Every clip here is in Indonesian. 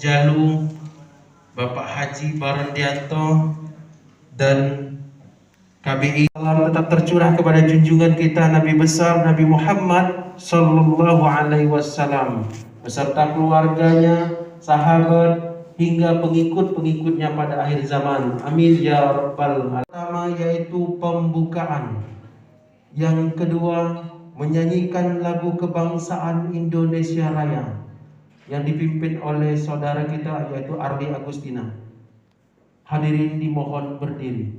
Jalu, Bapak Haji Barandianto, dan KBI. Salam tetap tercurah kepada junjungan kita Nabi besar Nabi Muhammad Sallallahu Alaihi Wasallam beserta keluarganya, sahabat, hingga pengikut-pengikutnya pada akhir zaman. Amin ya rabbal alamin. Pertama yaitu pembukaan. Yang kedua menyanyikan lagu kebangsaan Indonesia Raya yang dipimpin oleh saudara kita yaitu Ardi Agustina. Hadirin dimohon berdiri.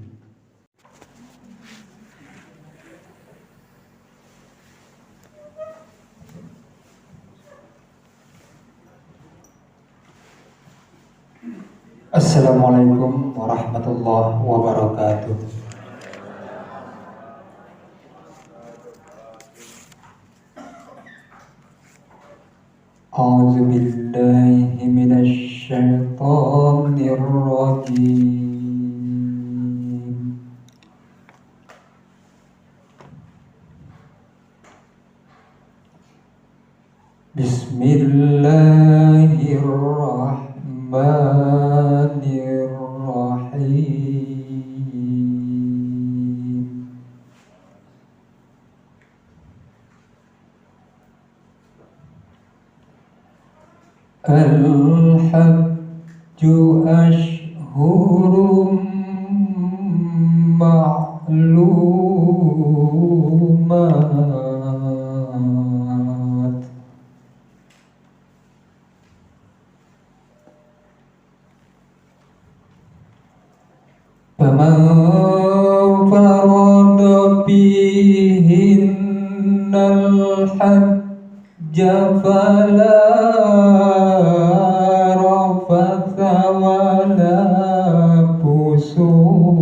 Assalamualaikum warahmatullahi wabarakatuh. A'udzu billahi minasy syaithanir rajim. Bismillahirrahmanirrahim. Al-hajju ashhurum ma'lumat. Faman farada fihinnal hajja fala rafatha wala fusuq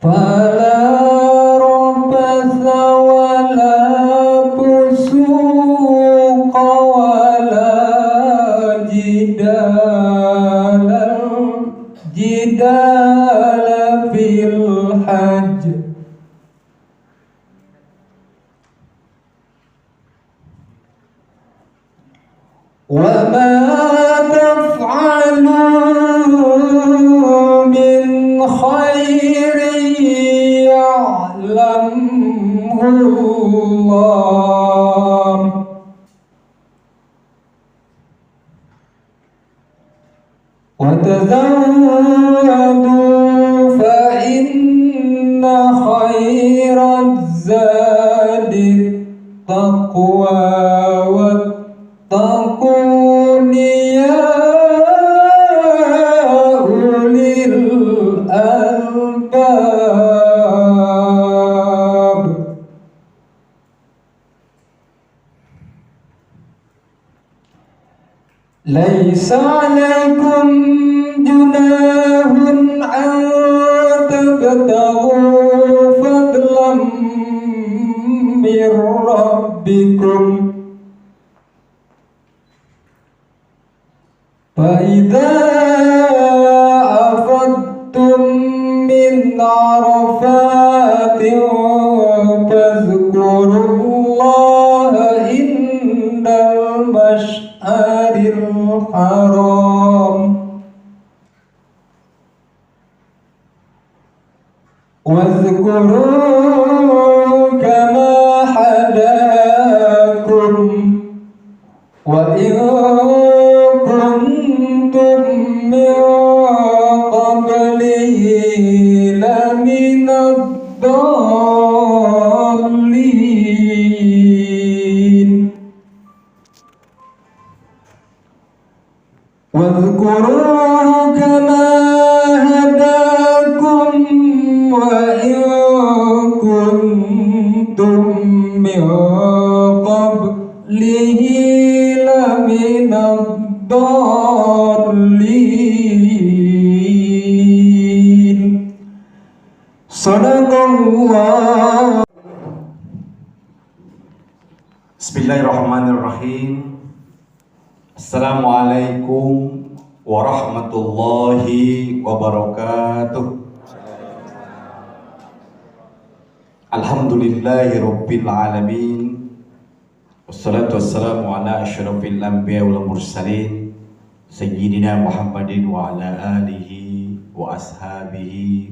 fala rafatha wala fusuq wala jidala fil hajj. Wa ma taf'alu min khairin ya'lamhu Allah. Wa tazawwadu fa inna khairaz zadi taqwa wattaqun ya ulil albab. Laisa 'alaikum junahun an tabtaghu fadlan mir rabbikum fa idza afadtum min arafatin fadhkurullaha indal mash'aril haram wadhkuru kama hadakum wa in kuntum min qablihi laminad dallin. Wadhkuru kama hadakum wa in kuntum min qablihi laminad dallin. Sadaqallah. Bismillahirrahmanirrahim. Assalamualaikum warahmatullahi wabarakatuh. Alhamdulillahi Rabbil Alamin. Wassalatu wassalamu ala asyrafil anbiya wal mursalin Sayyidina Muhammadin wa ala alihi wa ashabihi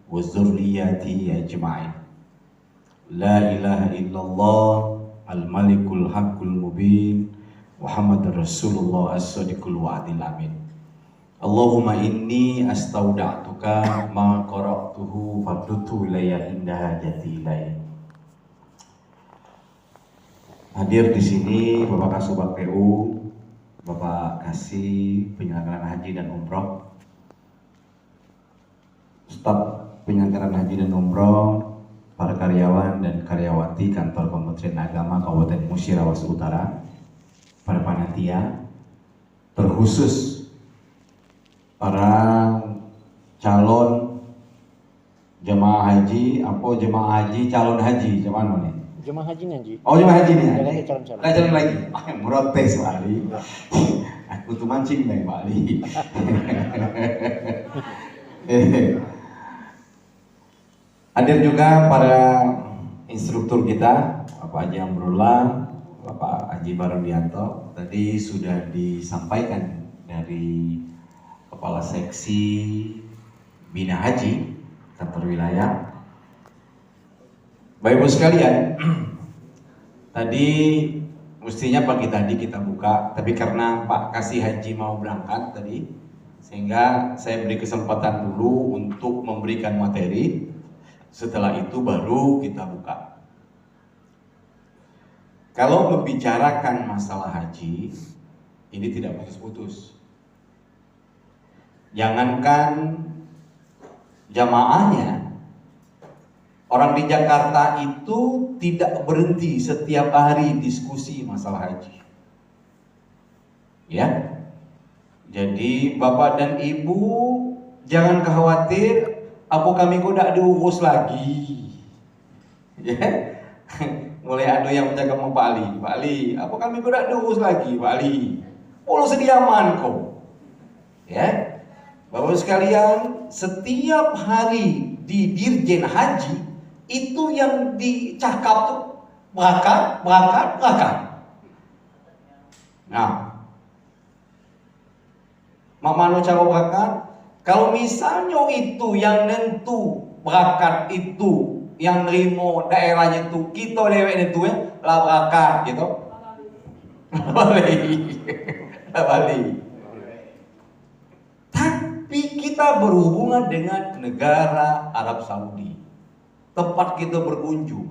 wa zurriyatihi ajma'in. La ilaha illallah al-malikul haqqul mubin Muhammadur Rasulullah as-sadiqul wa'adil amin. Allahumma inni astauda'tuka ma qara'tuhu fabdutu ilayya inda hajati ilayya. Hadir di sini Bapak Kasubag PU, Bapak Kasih penyelenggaraan haji dan umroh, staf penyelenggaraan haji dan umroh, para karyawan dan karyawati kantor Kementerian Agama Kabupaten Musirawas Utara, para panitia, terkhusus para calon jemaah haji, calon haji, jemaah mana? Jemaah haji nih, Oh, jemaah haji nih. Calon-calon. Calon lagi. Protes Pak Ali. Aku tuh mancing nih Pak Ali. Hadir juga para instruktur kita, Bapak Haji Amrullah, Bapak Haji Barondianto. Tadi sudah disampaikan dari Kepala Seksi Bina Haji kantor wilayah. Bapak Ibu sekalian, tadi mestinya pagi tadi kita buka, tapi karena Pak Kasih Haji mau berangkat tadi, sehingga saya beri kesempatan dulu untuk memberikan materi. Setelah itu baru kita buka. Kalau membicarakan masalah haji, ini tidak putus-putus. Jangankan jamaahnya, orang di Jakarta itu tidak berhenti setiap hari diskusi masalah haji. Ya, jadi Bapak dan Ibu jangan khawatir, apa kami kok tidak diurus lagi. Ya, mulai ada yang menjaga Pak Ali, apa kami kok tidak diurus lagi, Pak Ali. Polo sediaman kok. Ya. Bapak sekalian, setiap hari di Dirjen Haji itu yang dicakap tuh berangkat. Nah, mak mano cara berangkat? Kalau misalnya itu yang nentu berangkat itu yang nerimo daerahnya itu kita dewek itu ya lah berangkat gitu. Balik. Tapi kita berhubungan dengan negara Arab Saudi, tempat kita berkunjung.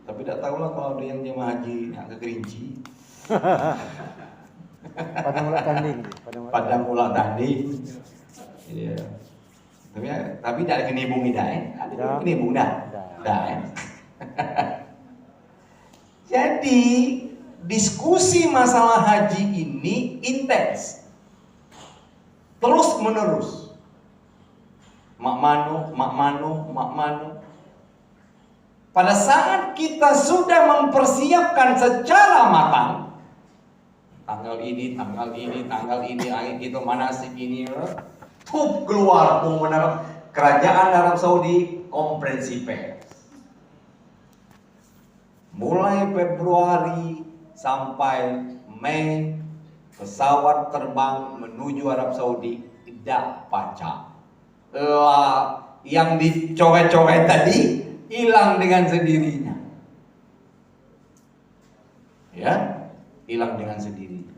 Tapi tidak tahulah kalau ada yang jemaah haji yang ke Kerinci. Padang Ulak Tanding. Iya. Tapi tidak kenibung dah, ada kenibung dah. Jadi diskusi masalah haji ini intens. Terus menerus. Mak mano. Pada saat kita sudah mempersiapkan secara matang, tanggal ini, gitu manasik ini, keluar pengumuman kerajaan Arab Saudi konferensi pers. Mulai Februari sampai Mei, pesawat terbang menuju Arab Saudi tidak pacak. Yang dicoret-coret tadi hilang dengan sendirinya. Ya, hilang dengan sendirinya.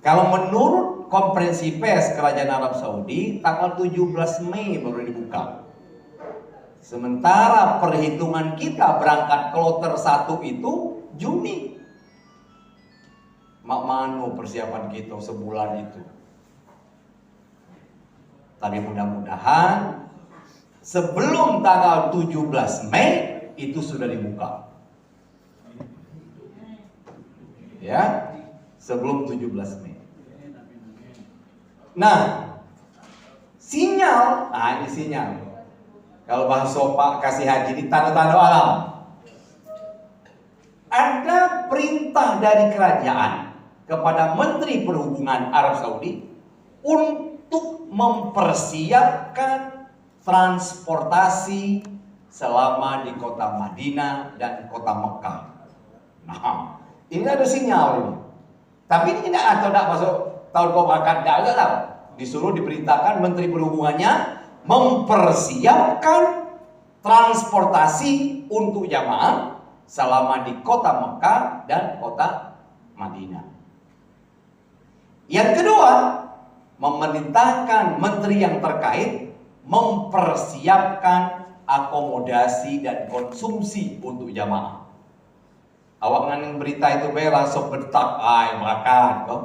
Kalau menurut konferensi pers kerajaan Arab Saudi, tanggal 17 Mei baru dibuka. Sementara perhitungan kita berangkat kloter 1 itu Juni. Mak mano persiapan kita sebulan itu. Tapi mudah-mudahan sebelum tanggal 17 Mei itu sudah dibuka. Ya, sebelum 17 Mei. Nah, sinyal, ini sinyal. Kalau bahasa Pak Kasih Haji ini tanda-tanda alam. Ada perintah dari kerajaan kepada Menteri Perhubungan Arab Saudi untuk mempersiapkan transportasi selama di kota Madinah dan kota Mekah. Nah, ini ada sinyal ini. Tapi ini tidak masuk tahun kau berangkat, tidak tahu. Disuruh diperintahkan Menteri Perhubungannya mempersiapkan transportasi untuk jamaah selama di kota Mekah dan kota Madinah. Yang kedua, memerintahkan menteri yang terkait mempersiapkan akomodasi dan konsumsi untuk jamaah. Awak ngandung berita itu langsung bentak, makan kok.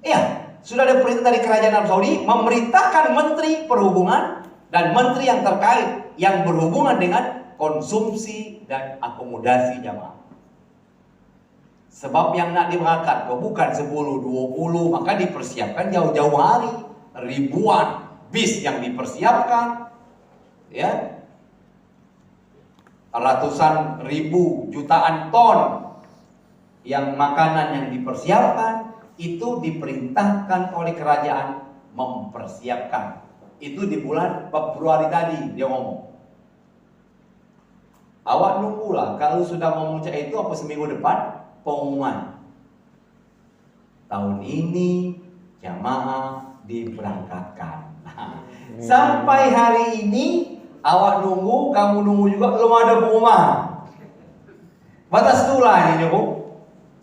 Iya, sudah ada perintah dari kerajaan Arab Saudi memerintahkan menteri perhubungan dan menteri yang terkait yang berhubungan dengan konsumsi dan akomodasi jamaah. Sebab yang nak diberangkat bukan 10-20, maka dipersiapkan jauh-jauh hari, ribuan bis yang dipersiapkan, ya, ratusan ribu, jutaan ton yang makanan yang dipersiapkan, itu diperintahkan oleh kerajaan mempersiapkan. Itu di bulan Februari tadi dia ngomong. Awak nunggulah, kalau sudah memuncak itu apa seminggu depan pengumuman. Tahun ini jamaah diberangkatkan. Sampai hari ini awak nunggu, kamu nunggu juga belum ada pengumuman. Batas itulah ini, Bu.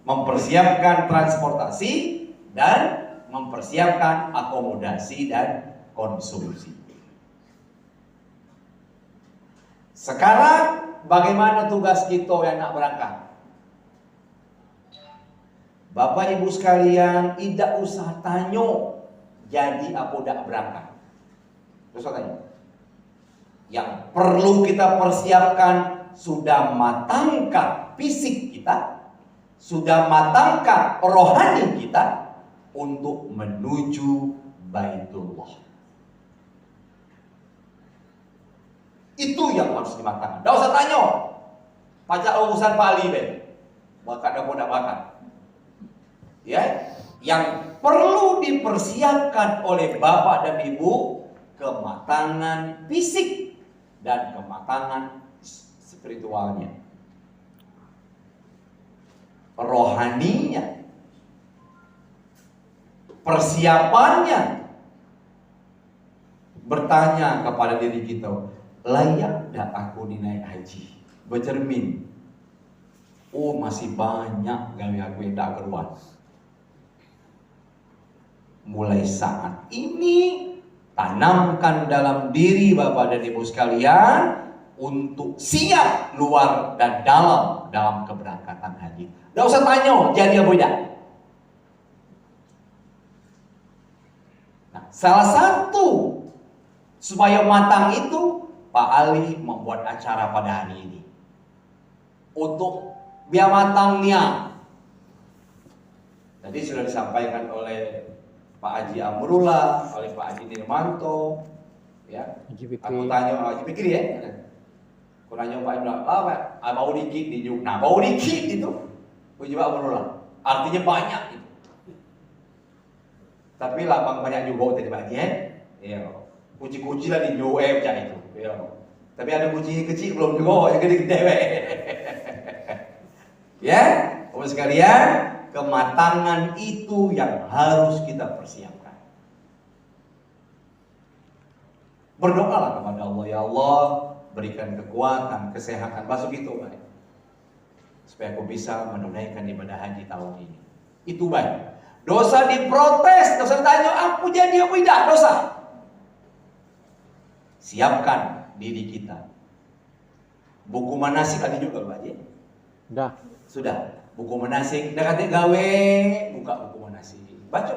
Mempersiapkan transportasi dan mempersiapkan akomodasi dan konsumsi. Sekarang bagaimana tugas kita yang nak berangkat? Bapak Ibu sekalian, tidak usah tanya jadi apa dak berangkat. Terus tanya. Yang perlu kita persiapkan, sudah matangkah fisik kita, sudah matangkah rohani kita untuk menuju Baitullah. Itu yang harus dimatangkan. Tidak usah tanya. Pajak urusan Pak Ali, bakat dan tidak bakat. Ya, yang perlu dipersiapkan oleh Bapak dan Ibu, kematangan fisik dan kematangan spiritualnya, rohaninya, persiapannya. Bertanya kepada diri kita, layak tak aku dinaik haji? Bercermin, masih banyak gawe aku yang tak keluar. Mulai saat ini tanamkan dalam diri Bapak dan Ibu sekalian untuk siap luar dan dalam keberangkatan haji. Tidak usah tanya jadi apa tidak. Nah, salah satu supaya matang itu Pak Ali membuat acara pada hari ini untuk biar matangnya. Tadi sudah disampaikan oleh Pak Haji Amrullah, oleh Pak Haji Nirmanto, ya. Aku tanya Haji Fikri ya. Aku nanya Pak Imran, bau dikit di juk. Nah, bau dikit itu, Haji Amrullah. Artinya banyak itu. Tapi lapang banyak juga tadi Pak Haji ya. Iya. Kuci-kuci lah di juk macam itu. Ya. Tapi ada kuci kecil belum juga, yang gede-gede. Ya, Bapak sekalian, kematangan itu yang harus kita persiapkan. Berdoalah kepada Allah, ya Allah, berikan kekuatan, kesehatan, masuk itu baik, supaya aku bisa menunaikan ibadah haji tahun ini. Itu baik. Dosa diprotes, dosa tanya aku jadi apa tidak, dosa. Siapkan diri kita. Buku manasik tadi juga Pak Haji? Sudah. Buku manasik, dah kata gawe, buka buku manasik, baca.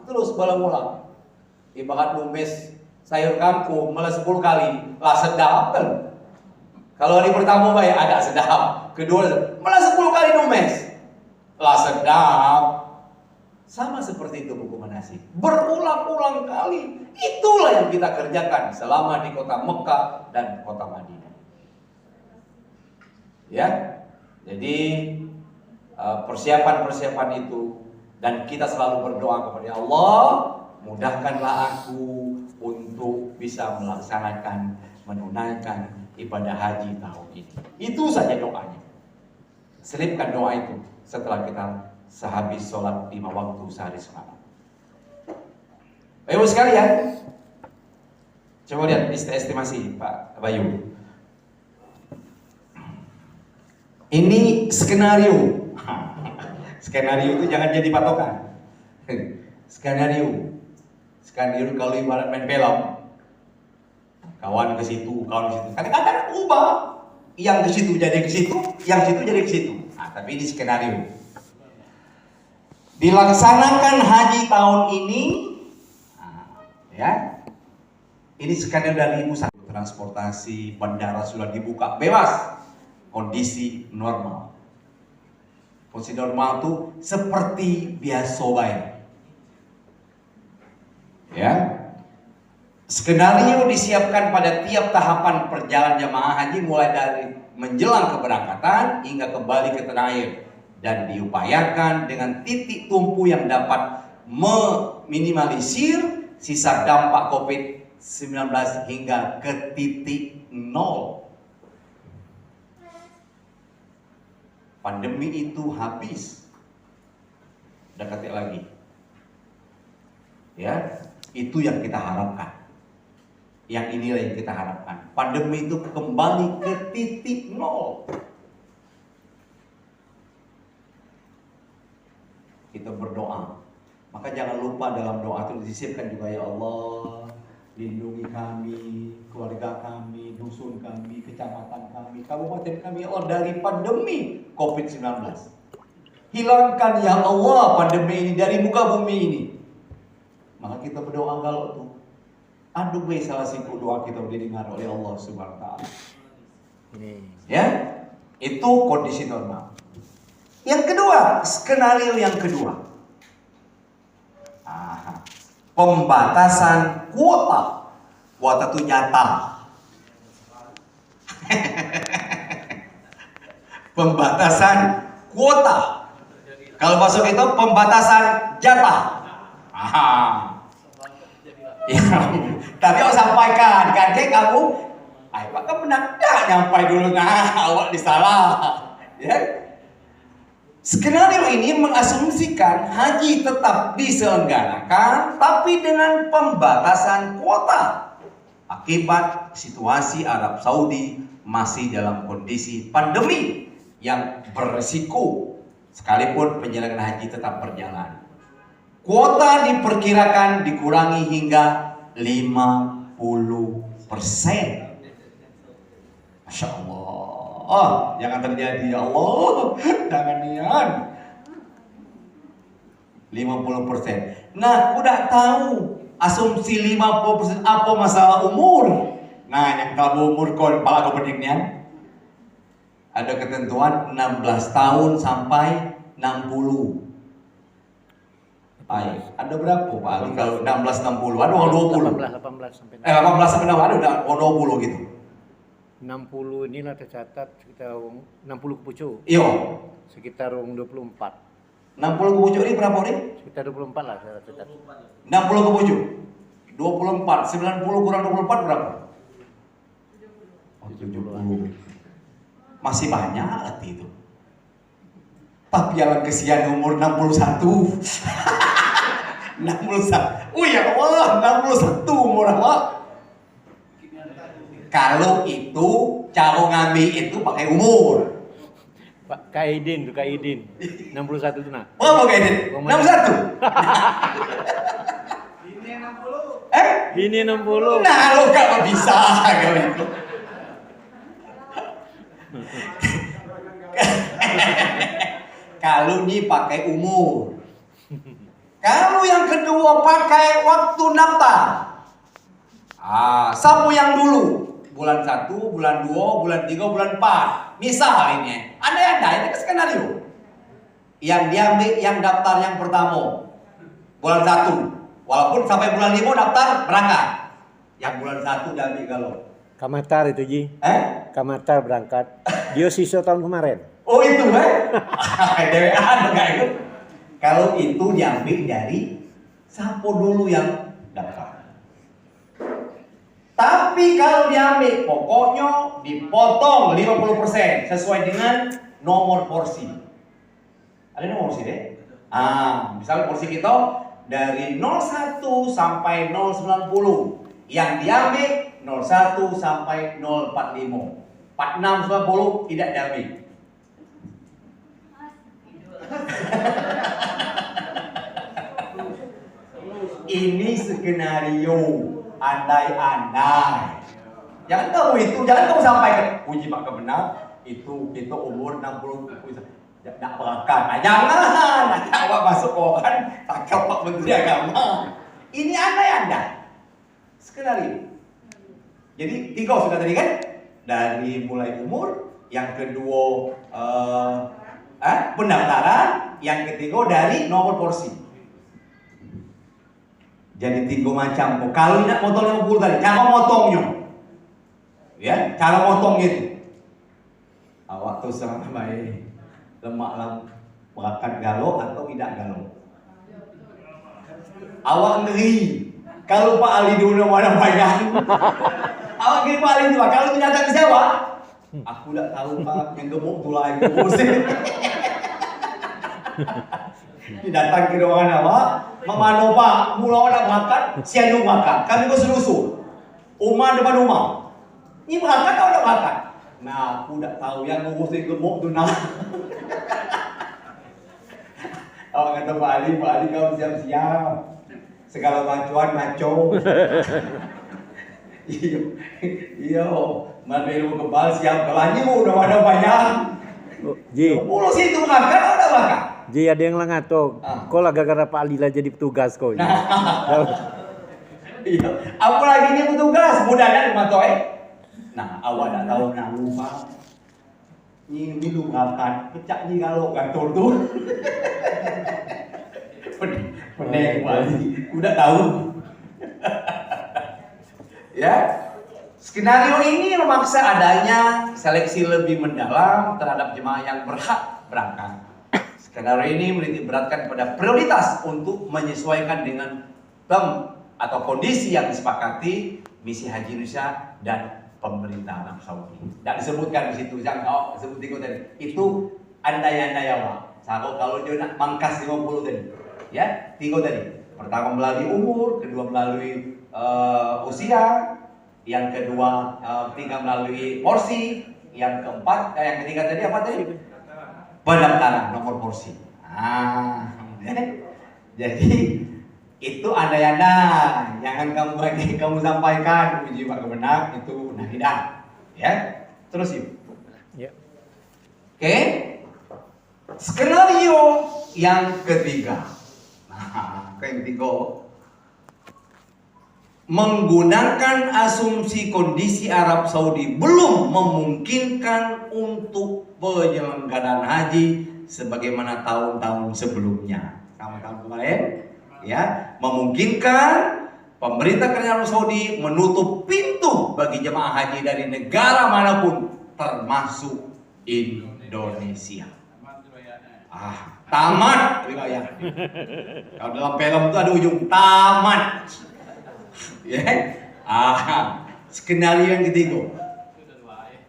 Terus balang-ulang. Ibarat numis sayur kangkung malah 10 kali, lah sedap kan? Kalau hari pertama baik agak sedap, kedua malah 10 kali numis, lah sedap. Sama seperti itu buku manasik, berulang-ulang kali. Itulah yang kita kerjakan selama di kota Mekah dan kota Madinah. Ya. Jadi persiapan-persiapan itu, dan kita selalu berdoa kepada Allah, mudahkanlah aku untuk bisa melaksanakan, menunaikan ibadah haji tahun ini. Itu saja doanya. Selipkan doa itu setelah kita sehabis sholat 5 waktu sehari semalam. Bapak Ibu sekalian, coba lihat estimasi Pak Bayu. Ini skenario. Skenario itu jangan jadi patokan. Skenario kalau ibarat main film, kawan ke situ, kawan ke situ. Kadang-kadang ubah. Yang ke situ jadi ke situ, yang situ jadi ke situ. Nah, tapi ini skenario. Dilaksanakan haji tahun ini, ya. Ini skenario dari pusat transportasi, bandara sudah dibuka bebas, kondisi normal. Kondisi normal itu seperti biasa baik. Ya. Skenario disiapkan pada tiap tahapan perjalanan jamaah haji mulai dari menjelang keberangkatan hingga kembali ke tanah air dan diupayakan dengan titik tumpu yang dapat meminimalisir sisa dampak COVID-19 hingga ke titik nol. Pandemi itu habis. Udah kata lagi. Ya, itu yang kita harapkan. Yang inilah yang kita harapkan. Pandemi itu kembali ke titik nol. Kita berdoa. Maka jangan lupa dalam doa itu disisipkan juga, ya Allah, lindungi kami, keluarga kami, dusun kami, kecamatan kami, kabupaten kami, ya Allah, dari pandemi COVID-19. Hilangkan ya Allah pandemi ini dari muka bumi ini. Maka kita berdoa kalau tuh. Aduh, salah siku doa kita didengar oleh Allah Subhanahu wa taala. Ya, itu kondisi normal. Yang kedua, skenario yang kedua. Pembatasan kuota. Kuota itu jatah. Pembatasan kuota. Kalau masuk itu pembatasan jatah. Ya, tapi aku sampaikan, kadang kamu, ayo Pak, kamu nak nyampai dulu, awak disalah. Ya. Skenario ini mengasumsikan haji tetap diselenggarakan, tapi dengan pembatasan kuota. Akibat situasi Arab Saudi masih dalam kondisi pandemi yang berisiko, sekalipun penyelenggaraan haji tetap berjalan. Kuota diperkirakan dikurangi hingga 50%. Masya Allah. Jangan terjadi ya Allah. Jangan niat. 50%. Nah, udah tahu asumsi 50% apa masalah umur. Nah, yang tahu umur kepala kepentingan ada ketentuan 16 tahun sampai 60. Ada berapa Pak Ali kalau 16 60? Ada 20. 18 sampai 18 sampai 60 ada 20 gitu. 60 inilah tercatat sekitar 60 kepucuk. Iya. Sekitar 24. 60 kepucuk ini berapa nih? Sekitar 24 lah saya catat. 60 kepucuk. 24, 90 kurang 24 berapa? 70. Masih banyak arti itu. Tapi yang kesian umur 61. 61. Oh ya Allah, 61 umur awak. Kalau itu cara ngambil itu pakai umur. Pak Kaidin tuh Kaidin. 61 tuh nah. Berapa Kaidin? 61. Ini 60. Nah, lo gak bisa kalau itu. Kalau ini pakai umur. Kalau yang kedua pakai waktu daftar. Sapu yang dulu. Bulan 1, bulan 2, bulan 3, bulan 4. Misal ini. Ini kan skenario. Yang diambil yang daftar yang pertama. Bulan 1. Walaupun sampai bulan 5 daftar berangkat. Yang bulan 1 diambil kalau. Kamatar itu Ji. Kamatar berangkat. Dia sisa tahun kemarin. Oh itu DWA enggak itu. Kalau itu diambil dari sapu dulu yang daftar. Tapi kalau diambil, pokoknya dipotong 50% sesuai dengan nomor porsi. Ada nomor porsi deh. Misalnya porsi kita dari 01 sampai 090. Yang diambil 01 sampai 045. 46 90 tidak diambil. Ini skenario andai-andai. Jangan kamu sampaikan. Puji Pak Kebenar, itu umur 60. Tidak berangkat. Jangan. Nanti awak masuk orang, tangkap Pak Menteri Agama. Ini andai-andai. Skenario. Jadi 3 sudah tadi kan? Dari mulai umur, yang kedua pendaftaran, yang ketiga dari nomor porsi. Jadi 3 macam. Kalau nak potong 50 tadi, cara motongnya. Ya, cara motong itu. Awak tuh sama baik. Lemak berangkat galau atau tidak galau. Awak ngeri. Kalau Pak Ali diundang mana banyak. Awak kira Pak Ali itu, kalau tidak datang ke siapa? Aku tak tahu Pak, yang gemuk tu lah yang datang ke ruangan awak, memano Pak, mula nak berangkat, siang berangkat. Kami berselusur. Rumah depan rumah. Ini berangkat atau tak berangkat? Nah, aku tak tahu yang ngurus yang gemuk tu nak. Awak kata Pak Ali kau siap-siap. Segala bantuan maco. Iya, mana ilmu kebal siap kelanyu udah ada banyak. Ji, Pulau situ berangkat atau tak berangkat? Ji ada yang langato. Kau lah gara-gara Pak Ali lah jadi petugas kau. Iya. Apa lagi ini petugas? Mudahnya rumah toh Nah, awak tak tahu nak lupa. Ni minum berangkat, pecah ni kalau kantor tu. Pening Bali. Udah tahu. Ya. Skenario ini memaksa adanya seleksi lebih mendalam terhadap jemaah yang berhak berangkat. Skenario ini menitik beratkan pada prioritas untuk menyesuaikan dengan atau kondisi yang disepakati misi Haji Indonesia dan pemerintah Arab Saudi. Tidak disebutkan di situ, jangan sebut tadi. Itu andai-andai awak. Kalau dia nak mangkas 50 tadi, ya 3 tadi. Pertama melalui umur, kedua melalui usia, yang kedua tiga melalui porsi, yang keempat, yang ketiga tadi apa tadi? Pendaftaran nomor porsi. Jadi itu andai-andai, jangan kamu sampaikan uji Pak Kebenar itu tidak, ya. Terus yuk. Ya. Oke. Skenario yang ketiga. Yang ketiga, menggunakan asumsi kondisi Arab Saudi belum memungkinkan untuk penyelenggaraan haji sebagaimana tahun-tahun sebelumnya. Sama tahun kemarin, ya, memungkinkan pemerintah kerajaan Arab Saudi menutup pintu bagi jemaah haji dari negara manapun, termasuk Indonesia. Tamat riwayat. Kalau dalam film itu ada ujung tamat. Ya, skenario yang ketiga.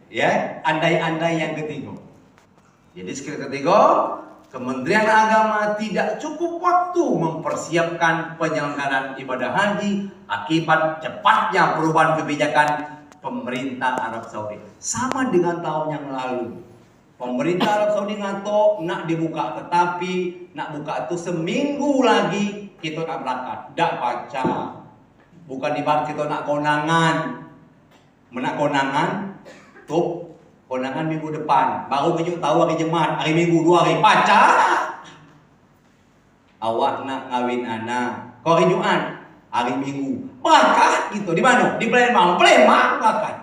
Ya, andai-andai yang ketiga. Jadi skenario ketiga, Kementerian Agama tidak cukup waktu mempersiapkan penyelenggaraan ibadah haji akibat cepatnya perubahan kebijakan pemerintah Arab Saudi. Sama dengan tahun yang lalu. Pemerintah Arab Saudi ngato nak dibuka, tetapi nak buka itu seminggu lagi kita nak berangkat. Dak baca. Bukan ibarat kita nak konangan. Menak konangan, tuh konangan minggu depan. Baru kita tahu hari Jumat, hari Minggu 2 hari pacar. Awak nak ngawin anak. Kau hari Jumat, hari Minggu. Berangkat gitu di mana? Di Palembang. Palembang berangkat.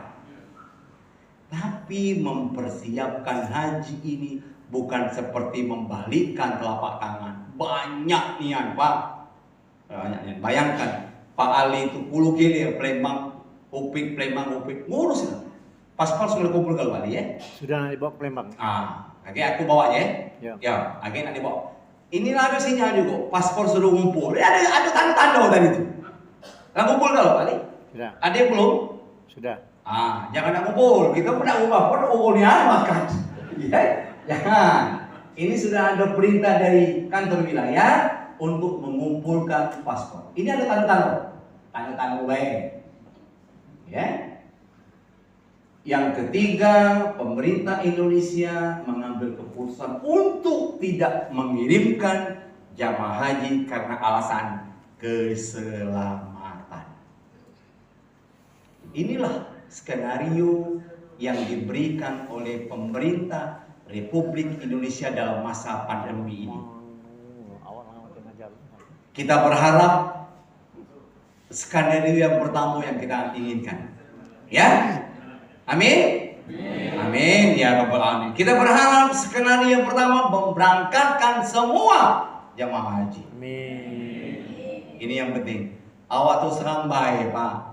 Tapi mempersiapkan haji ini bukan seperti membalikkan telapak tangan. Banyak nian, Pak. Banyak nian. Bayangkan, Pak Ali itu 10 kilo Palembang, Upik, Palembang, Upik. Ngurus lah. Paspor sudah kumpul kalau Pak Ali ya? Sudah dibawa ke Palembang. Oke, aku bawa ya. Ya, oke, nak dibawa. Inilah ada sinyal juga. Paspor sudah kumpul. Ada tanda-tanda tadi itu. Lah kumpul kalau Pak Ali? Sudah. Ada yang belum? Sudah. Jangan nak ngumpul. Kita pun nak ngumpulnya makan. Ya, jangan. Ini sudah ada perintah dari kantor wilayah untuk mengumpulkan paspor. Ini ada tanda-tanda baik. Ya. Yang ketiga, pemerintah Indonesia mengambil keputusan untuk tidak mengirimkan jamaah haji karena alasan keselamatan. Inilah skenario yang diberikan oleh pemerintah Republik Indonesia dalam masa pandemi ini. Kita berharap skenario yang pertama yang kita inginkan. Ya? Amin? Amin ya Rabbal Alamin. Kita berharap skenario yang pertama memberangkatkan semua jamaah haji. Amin. Ini yang penting. Awak tuh serang baik, Pak.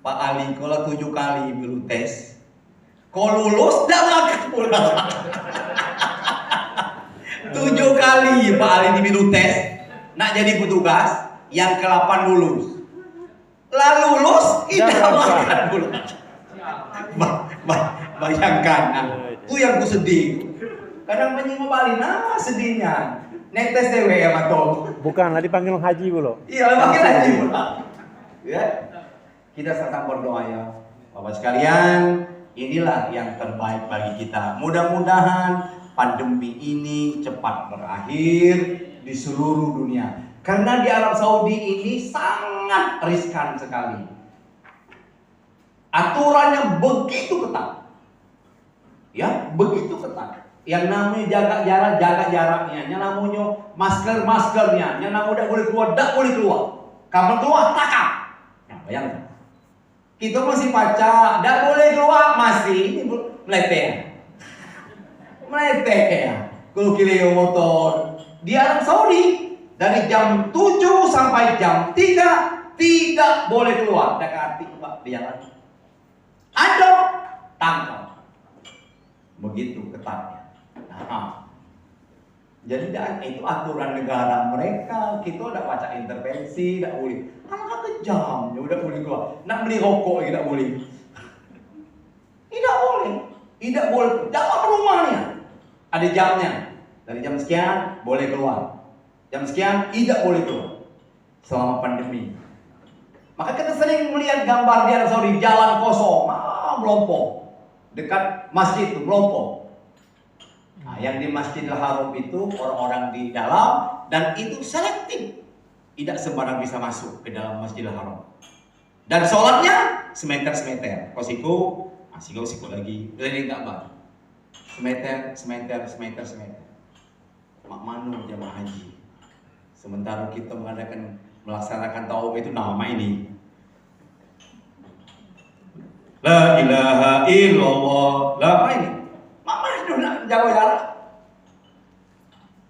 Pak Ali kalau 7 kali dulu tes, kalau lulus dah makan pula. 7 kali Pak Ali dulu tes, nak jadi petugas, yang ke-8 lulus. Lah lulus tidak makan pula. Bayangkan, itu yang ku sedih. Kadang menyinggung Bali, nah sedihnya. Netes dewe ya mato. Bukan, lah dipanggil haji dulu. Iya, panggil haji pula. Ya, kita serta berdoa ya, Bapak sekalian. Inilah yang terbaik bagi kita. Mudah-mudahan pandemi ini cepat berakhir di seluruh dunia. Karena di Arab Saudi ini sangat riskan sekali. Aturannya begitu ketat. Ya, begitu ketat. Yang namanya jaga jaraknya, yang namanya maskernya, yang namanya boleh keluar, tak boleh keluar. Kamu keluar, takap. Nah, bayangkan. Kita masih baca, tak boleh keluar, masih meleteh. Kalau kilo motor di Arab Saudi dari jam 7 sampai jam 3 tidak boleh keluar. Dekati Pak di jalan. Ada tangkap. Begitu ketatnya. Jadi itu aturan negara mereka. Kita udah baca intervensi, tidak boleh. Anak kejam, ya udah boleh keluar. Nak beli rokok, tidak boleh. Tidak boleh. Tidak boleh. Dalam rumahnya ada jamnya. Dari jam sekian boleh keluar. Jam sekian tidak boleh keluar. Selama pandemi. Maka kita sering melihat gambar di Arab Saudi jalan kosong, melompok. Dekat masjid itu melompok. Nah, yang di Masjidil Haram itu orang-orang di dalam dan itu selektif. Tidak sembarang bisa masuk ke dalam Masjidil Haram. Dan sholatnya semeter. Kosiku lagi. Keliling Ka'bah. Semeter. Mak manu jamaah haji. Sementara kita melaksanakan tawaf itu nama ini. La ilaha illallah. La ini. Mama itu nak jaga jarak.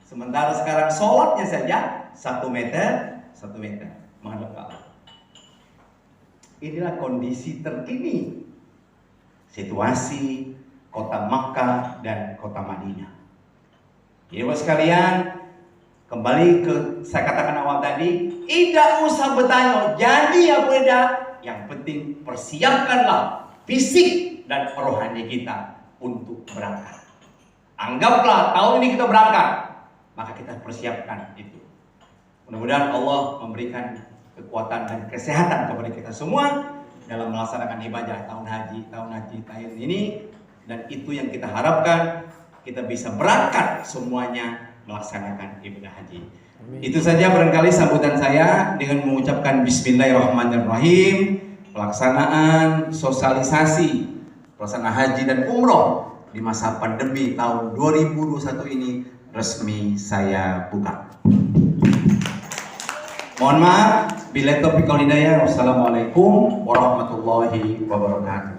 Sementara sekarang sholatnya saja 1 meter menghadap Ka'bah. Inilah kondisi terkini situasi kota Makkah dan kota Madinah. Jadi Bapak sekalian, kembali ke saya katakan awal tadi, tidak usah bertanya jadi apa tidak. Yang penting persiapkanlah fisik dan rohani kita untuk berangkat. Anggaplah tahun ini kita berangkat, maka kita persiapkan itu. Mudah-mudahan Allah memberikan kekuatan dan kesehatan kepada kita semua dalam melaksanakan ibadah tahun haji tahun ini, dan itu yang kita harapkan kita bisa berangkat semuanya melaksanakan ibadah haji. Amin. Itu saja barangkali sambutan saya dengan mengucapkan Bismillahirrahmanirrahim. Pelaksanaan sosialisasi pelaksanaan haji dan umroh di masa pandemi tahun 2021 ini resmi saya buka. Mohon maaf, bila taufiq wal hidayah. Wassalamualaikum warahmatullahi wabarakatuh.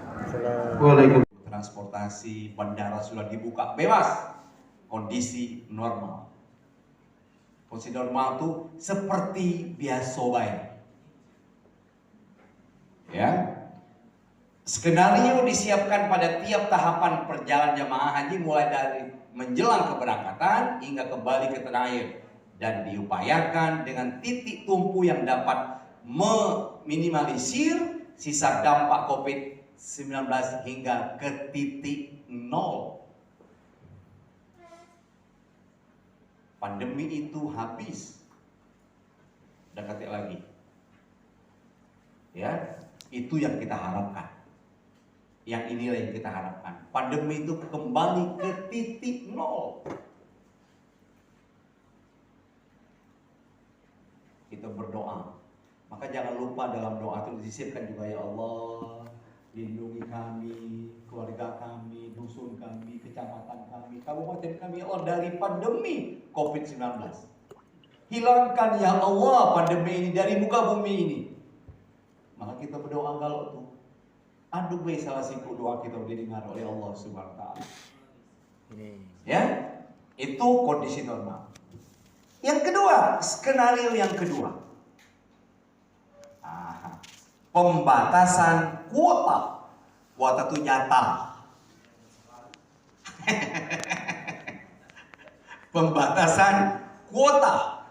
Waalaikumsalam. Transportasi bandara sudah dibuka bebas, kondisi normal. Kondisi normal itu seperti biasa baik. Ya. Skenario disiapkan pada tiap tahapan perjalanan jemaah haji mulai dari menjelang keberangkatan hingga kembali ke tanah air, dan diupayakan dengan titik tumpu yang dapat meminimalisir sisa dampak COVID-19 hingga ke titik nol. Pandemi itu habis. Udah ketik lagi. Ya, itu yang kita harapkan. Yang inilah yang kita harapkan. Pandemi itu kembali ke titik nol. Kita berdoa. Maka jangan lupa dalam doa itu disisipkan juga, ya Allah, lindungi kami, keluarga kami, dusun kami, kecamatan kami, kabupaten kami, ya Allah, dari pandemi COVID-19. Hilangkan ya Allah pandemi ini dari muka bumi ini. Maka kita berdoa kalau tuh, aduh salah siku doa kita didengar oleh Allah Subhanahu wa taala. Ya, itu kondisi normal. Yang kedua, skenario yang kedua. Pembatasan kuota. Kuota itu nyata. Pembatasan kuota.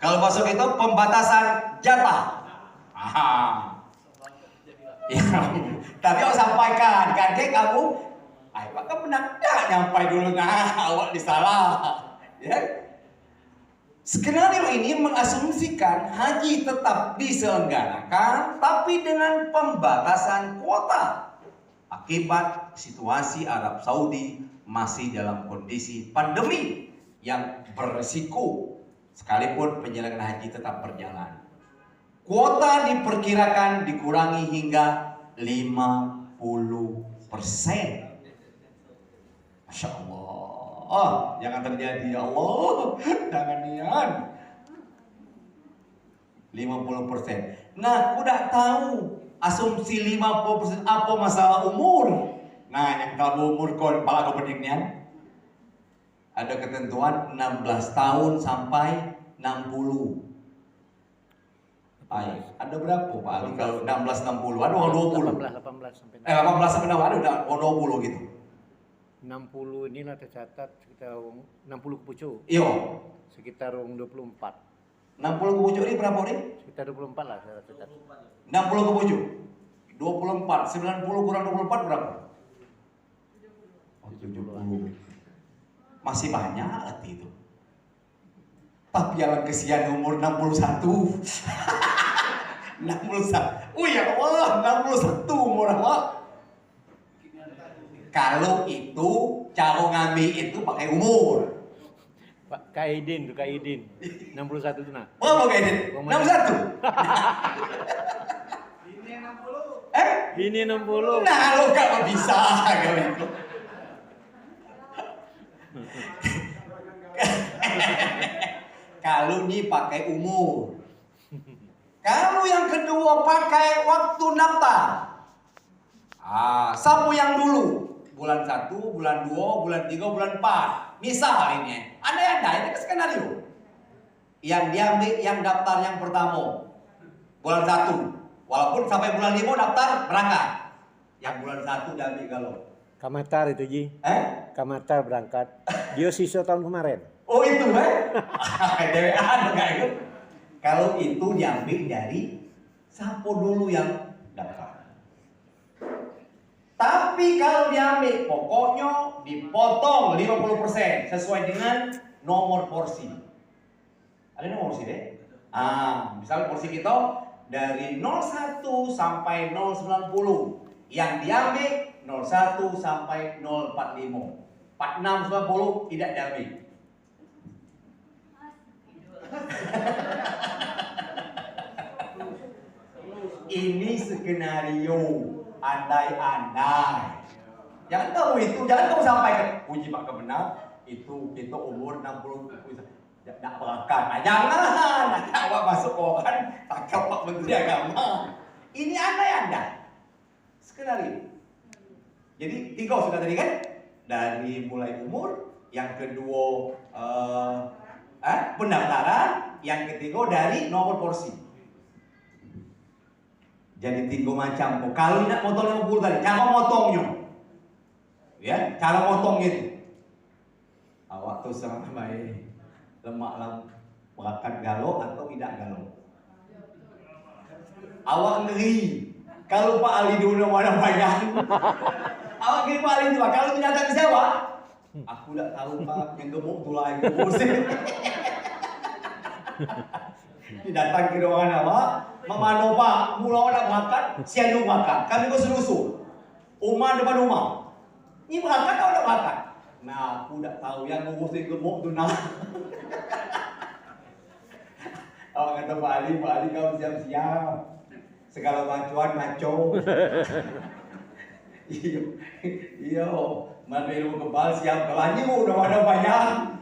Kalau masuk itu pembatasan jatah. Ya, tapi aku sampaikan, kan kamu, ayo maka benar nyampai dulu awak disalah. Ya. Skenario ini mengasumsikan haji tetap diselenggarakan, tapi dengan pembatasan kuota akibat situasi Arab Saudi masih dalam kondisi pandemi yang berisiko, sekalipun penyelenggaraan haji tetap berjalan. Kuota diperkirakan dikurangi hingga 50%. Masya Allah. Oh, jangan terjadi ya Allah. Jangan niat. 50%. Nah, udah tahu asumsi 50% apa masalah umur. Nah, yang kalau umur kon pala kepeningnya ada ketentuan 16 tahun sampai 60. Baik, ada berapa Pak Ali? Kalau 16 60, ada 20. 18 sampai 18 sampai 60 ada 20 gitu. 60 inilah tercatat sekitar 60 kepucuk. Iya. Sekitar 24. 60 ke pucuk ini berapa nih? Sekitar 24 lah saya catat. 60 ke pucuk. 24, 90 kurang 24 berapa? Oh, 70. Masih banyak arti itu. Tapi yang kesian umur 61. 61. Oh ya Allah, 61 umur awak. Kalau itu cara ngambil itu pakai umur. Pak Kaidin tuh Kaidin. 61 tuh nah. Oh, Pak Kaidin. 61. Ini 60. Nah, lo gak bisa kalau itu. Kalau ini pakai umur. Kalau yang kedua pakai waktu daftar. Sapu yang dulu. Bulan 1, bulan 2, bulan 3, bulan 4. Misal ini, ada ini kan skenario. Yang diambil yang daftar yang pertama. Bulan 1. Walaupun sampai bulan 5 daftar berangkat. Yang bulan 1 diambil kalau. Kamatar itu Ji. Kamatar berangkat. Dia siswa tahun kemarin. Oh itu DWA enggak itu. Kalau itu diambil dari sapu dulu yang daftar. Tapi kalau diambil, pokoknya dipotong 50% sesuai dengan nomor porsi. Ada nomor porsi deh. Misalnya porsi kita dari 01 sampai 090. Yang diambil 01 sampai 045. 46 90 tidak diambil. Ini skenario andai-andai. Jangan kamu itu, jangan kamu sampaikan. Puji Pak Kebenar, itu kita umur 60 tidak berangkat. Nah, jangan, nanti awak masuk orang tangkap Pak Menteri Agama. Ini andai-andai. Skenario. Jadi 3 sudah tadi kan? Dari mulai umur, yang kedua pendaftaran, yang ketiga dari nomor porsi. Jadi 3 macam. Kalau nak potong 50 tadi, cara motongnya. Ya, cara motong itu. Awak tuh sama baik. Lemak berangkat galau atau tidak galau. Awak ngeri. Kalau Pak Ali dulu mana banyak. Awak kira Pak Ali itu Pak. Kalau datang ke siapa? Aku tidak tahu Pak. Yang gemuk tu lah yang gemuk. Datang ke ruangan apa? Mama Pak. Mula nak makan, siang makan. Kami kau selusuh. Rumah depan rumah. Ini makan atau tak makan? Nah, aku tak tahu yang ngurus yang gemuk tu nak. Awak kata Pak Ali kau siap-siap. Segala bantuan maco. Iya, mana ilmu kebal siap kelanya udah ada banyak.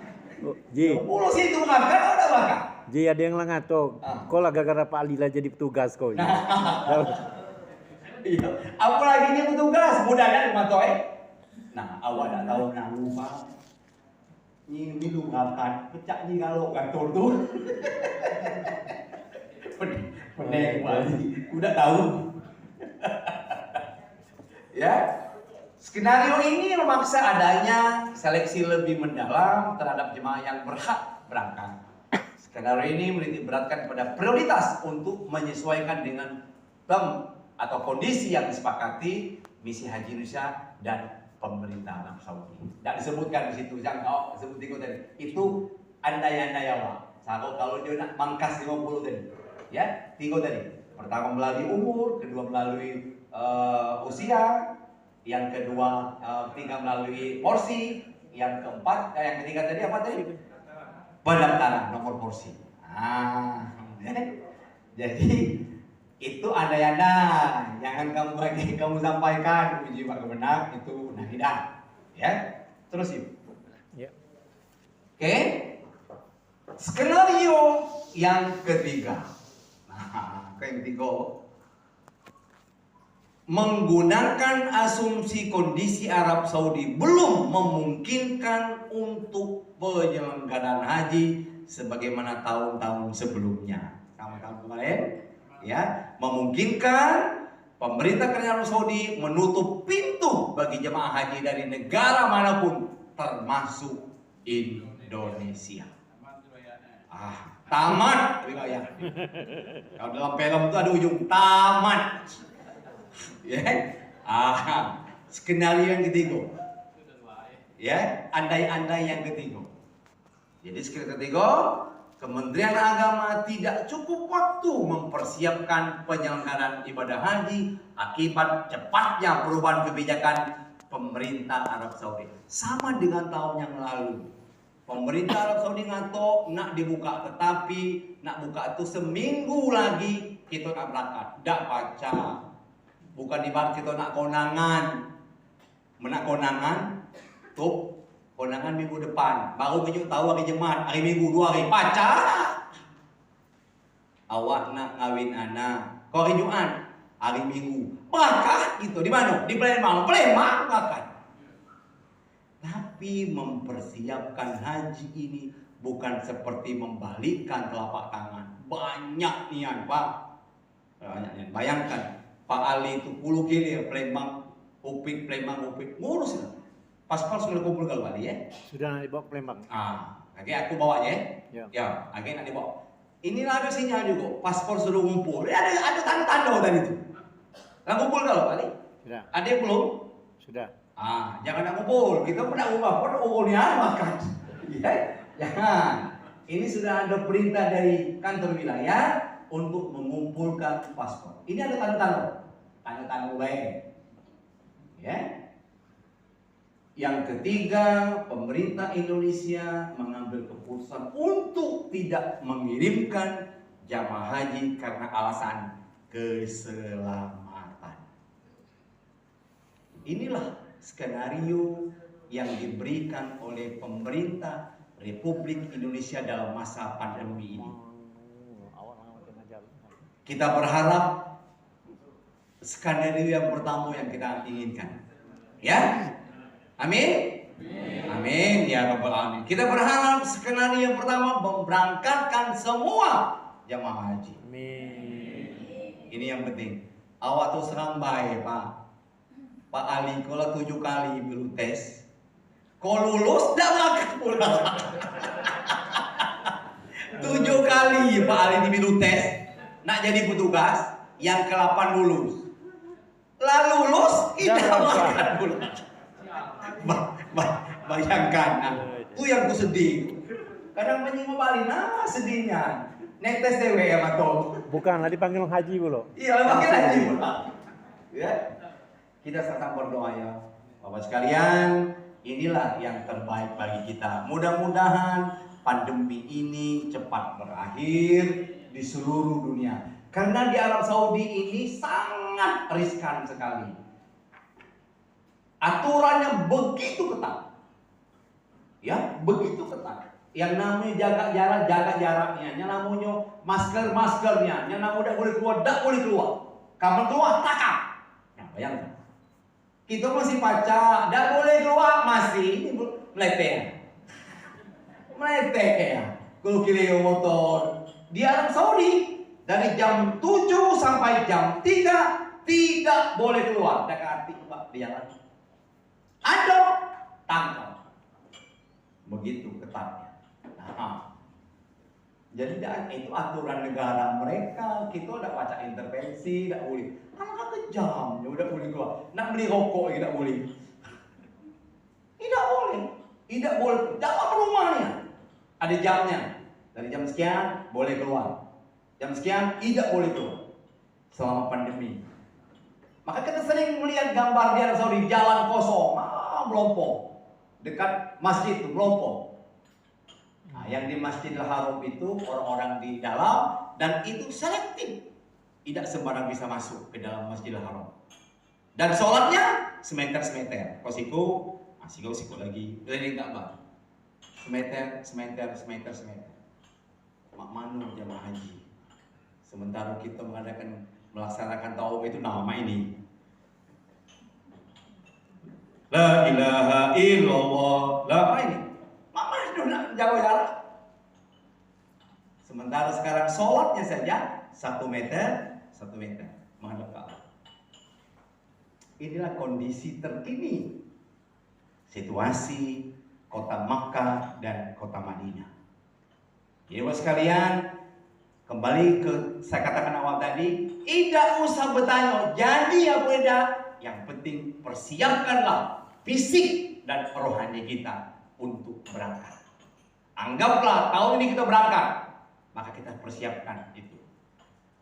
Ji, Pulau situ makan ada makan. Ji ada yang langato. Kau lah gara-gara Pak Ali lah jadi petugas kau. Iya, apalagi dia petugas budaya matoy. Nah, awak tak tahu nak lupa. Ni lu makan, pecah ni kalau kantor tu. Pening kali. Udah tahu. Ya. Skenario ini memaksa adanya seleksi lebih mendalam terhadap jemaah yang berhak berangkat. Skenario ini menitik beratkan pada prioritas untuk menyesuaikan dengan tem atau kondisi yang disepakati misi Haji Indonesia dan pemerintah Arab Saudi. Tidak disebutkan di situ, jangan kau sebut tadi. Itu andai-andai awak. Kalau dia nak mangkas 50 tadi, ya 3 tadi. Pertama melalui umur, kedua melalui usia, yang kedua 3 melalui porsi, yang keempat, yang ketiga tadi apa tadi? Pendaftaran nomor porsi. Jadi itu andai-andai, jangan kamu sampaikan uji Pak Kemenak itu tidak, ya. Terus yuk. Ya. Oke. Skenario yang ketiga. Nah, yang ketiga menggunakan asumsi kondisi Arab Saudi belum memungkinkan untuk penyelenggaraan haji sebagaimana tahun-tahun sebelumnya. Tahun-tahun kemarin, ya, memungkinkan pemerintah kerajaan Arab Saudi menutup pintu bagi jemaah haji dari negara manapun termasuk Indonesia. Tamat riwayat. Kalau dalam film itu ada ujung tamat. Ya. Skenario yang ketiga. Ya, andai-andai yang ketiga. Jadi skenario ketiga, Kementerian Agama tidak cukup waktu mempersiapkan penyelenggaraan ibadah haji akibat cepatnya perubahan kebijakan pemerintah Arab Saudi. Sama dengan tahun yang lalu. Pemerintah Arab Saudi ngato nak dibuka, tetapi nak buka itu seminggu lagi kita nak berangkat. Dak baca. Bukan ibarat kita nak konangan. Menak konangan, tuh konangan minggu depan. Baru menyuk tahu hari Jumat, hari Minggu 2 hari pacar. Awak nak kawin anak, kau hari Jumat, hari Minggu. Bakah gitu di mana? Di Palembang bahkan. Tapi mempersiapkan haji ini bukan seperti membalikkan telapak tangan. Banyak nian, Pak. Banyak nian. Bayangkan, Pak Ali itu 10 kilo Palembang, Upit, ngurus lah. Paspor sudah kumpul kalau Bali ya? Sudah nak dibawa ke Palembang. Lagi aku bawa ya. Ya. Ya, lagi nak dibawa. Inilah ada sinyal juga, paspor sudah kumpul. Ada tanda-tanda tadi itu. Lah kumpul kalau Bali? Sudah. Ada yang belum? Sudah. Jangan nak kumpul. Kita pun nak ubah, pun umurnya makan. Ya, jangan. Ini sudah ada perintah dari kantor wilayah untuk mengumpulkan paspor. Ini ada tanda-tanda baik. Ya. Yang ketiga, pemerintah Indonesia mengambil keputusan untuk tidak mengirimkan jamaah haji karena alasan keselamatan. Inilah skenario yang diberikan oleh pemerintah Republik Indonesia dalam masa pandemi ini. Kita berharap skenario yang pertama yang kita inginkan. Ya? Amin? Amin ya rabbal alamin. Kita berharap skenario yang pertama memberangkatkan semua jamaah haji. Amin. Ini yang penting. Awak tuh serang baik, Pak. Pak Ali kalau 7 kali belum tes, kau lulus dah makan pulang. 7 kali Pak Ali di belum tes, nak jadi petugas, yang ke-8 lulus. lalu lulus tidak Jangan, Pak. makan bulan. Bayangkan, itu yang ku sedih. Kadang menyinggung Bali, nah sedihnya. Netes dewe ya mato. Bukan, lah dipanggil haji bro. Iya, makin lagi. Ya, kita sama berdoa ya, Bapak sekalian. Inilah yang terbaik bagi kita. Mudah-mudahan pandemi ini cepat berakhir di seluruh dunia. Karena di Arab Saudi ini sangat riskan sekali. Aturannya begitu ketat. Ya, begitu ketat. Yang namanya jaga jaraknya. Yang namanya maskernya. Yang namanya tidak boleh keluar. Kapan keluar, takap. Nah, bayangkan. Kita masih pacar, tidak boleh keluar, masih meletih. Kalau kira motor di Arab Saudi dari jam 7 sampai jam 3 tidak boleh keluar. Dekati Pak di jalan. Ada tangkap. Begitu ketatnya. Nah, jadi itu aturan negara mereka. Kita udah baca intervensi, tidak boleh. Anak kejam, ya udah boleh keluar. Nak beli rokok, tidak boleh. Tidak boleh. Dalam rumahnya ada jamnya. Dari jam sekian boleh keluar. Jam sekian tidak boleh keluar. Selama pandemi. Maka kita sering melihat gambar di Arab Saudi jalan kosong, melompok. Dekat masjid itu melompok. Nah, yang di Masjidil Haram itu orang-orang di dalam dan itu selektif. Tidak sembarang bisa masuk ke dalam Masjidil Haram. Dan sholatnya semeter. Kosiku lagi. Keliling Ka'bah. Semeter. Mak manu jamaah haji. Sementara kita melaksanakan tawaf itu nama ini. La ilaha illallah. Apa ini? Mak manu jaga jarak. Sementara sekarang sholatnya saja 1 meter menghadap Ka'bah. Inilah kondisi terkini situasi kota Makkah dan kota Madinah. Jadi Bapak sekalian, kembali ke saya katakan awal tadi, tidak usah bertanya jadi apa tidak, yang penting persiapkanlah fisik dan rohani kita untuk berangkat. Anggaplah tahun ini kita berangkat, maka kita persiapkan itu.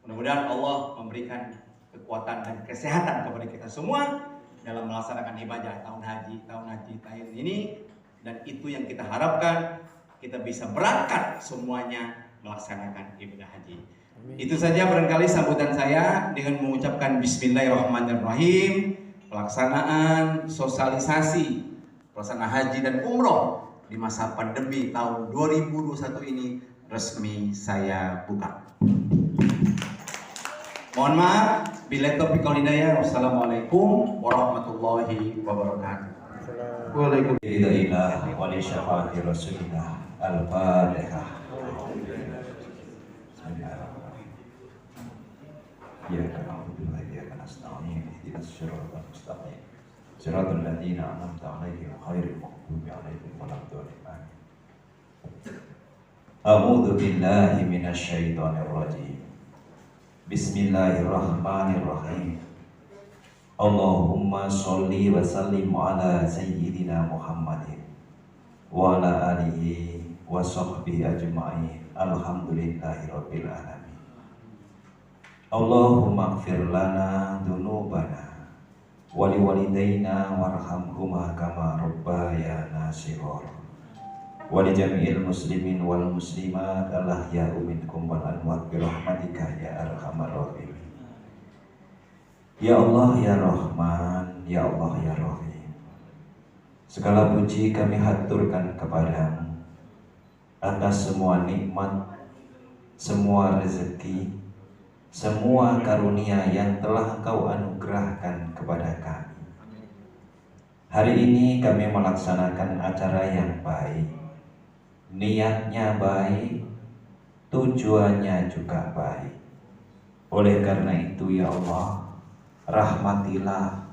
Mudah-mudahan Allah memberikan kekuatan dan kesehatan kepada kita semua dalam melaksanakan ibadah tahun haji tahun ini, dan itu yang kita harapkan, kita bisa berangkat semuanya melaksanakan ibadah haji. Amin. Itu saja barangkali sambutan saya dengan mengucapkan Bismillahirrahmanirrahim. Pelaksanaan sosialisasi pelaksanaan haji dan umroh di masa pandemi tahun 2021 ini resmi saya buka. Mohon maaf, bila taufiq wal hidayah. Wassalamualaikum warahmatullahi wabarakatuh. Waalaikumsalam. Alhamdulillah wa li syafa'ati Rasulillah. Al-Fatihah. Iyyaka na'budu wa iyyaka nasta'in. Ihdinas siratal mustaqim. Siratal ladzina an'amta 'alaihim ghairil maghdubi 'alaihim waladdallin. A'udzu billahi minasy syaithanir rajim. Bismillahirrahmanirrahim. Allahumma sholli wa sallim ala sayyidina Muhammadin wa ala alihi wa sahbihi ajma'in. Alhamdulillahi rabbil alamin. Allahumma ighfir lana dzunubana wa liwalidayna warhamhuma kama rabbayana shighara wa li jami'il muslimin wal muslimat al-ahya'i minkum wal amwat bi rahmatika ya arhamar rahimin. Ya Allah ya Rahman, ya Allah ya Rahim. Segala puji kami haturkan kepadamu atas semua nikmat, semua rezeki, semua karunia yang telah Engkau anugerahkan kepada kami. Hari ini kami melaksanakan acara yang baik, niatnya baik, tujuannya juga baik. Oleh karena itu ya Allah, rahmatilah,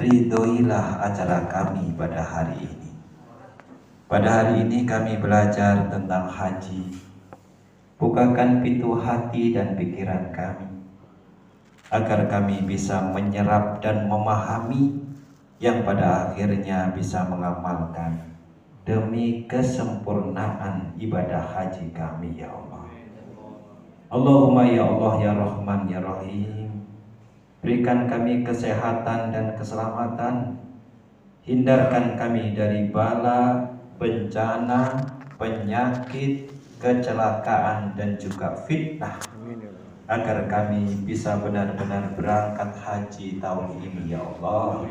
ridhoilah acara kami pada hari ini. Pada hari ini kami belajar tentang haji. Bukakan pintu hati dan pikiran kami. agar kami bisa menyerap dan memahami yang pada akhirnya bisa mengamalkan demi kesempurnaan ibadah haji kami ya Allah. Allahumma ya Allah ya Rahman ya Rahim, berikan kami kesehatan dan keselamatan, hindarkan kami dari bala, bencana, penyakit, kecelakaan dan juga fitnah, agar kami bisa benar-benar berangkat haji tahun ini ya Allah.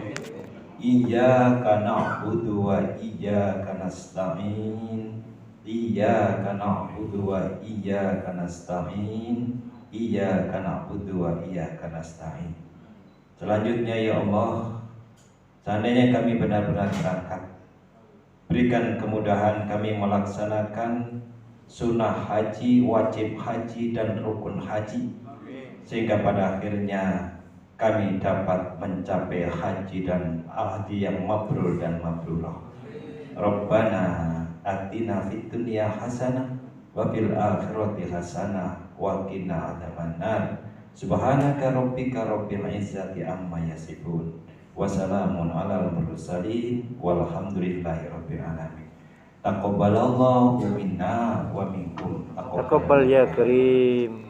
Iyyaka na'budu wa iyyaka nasta'in, iyyaka na'budu wa iyyaka nasta'in, iyyaka na'budu wa iyyaka nasta'in. Selanjutnya ya Allah, seandainya kami benar-benar berangkat, berikan kemudahan kami melaksanakan sunnah haji, wajib haji dan rukun haji, sehingga pada akhirnya kami dapat mencapai haji dan ahdi yang mabrur dan mabrurah. Rabbana atina fid dunya hasanah wa fil akhirati hasanah wa qina adzabannar. Subhanaka rabbika rabbil izzati amma yasifun wa salamun alal mursalin walhamdulillahi rabbil alamin. Taqabbalallahu minna wa minkum. Taqabbal ya karim.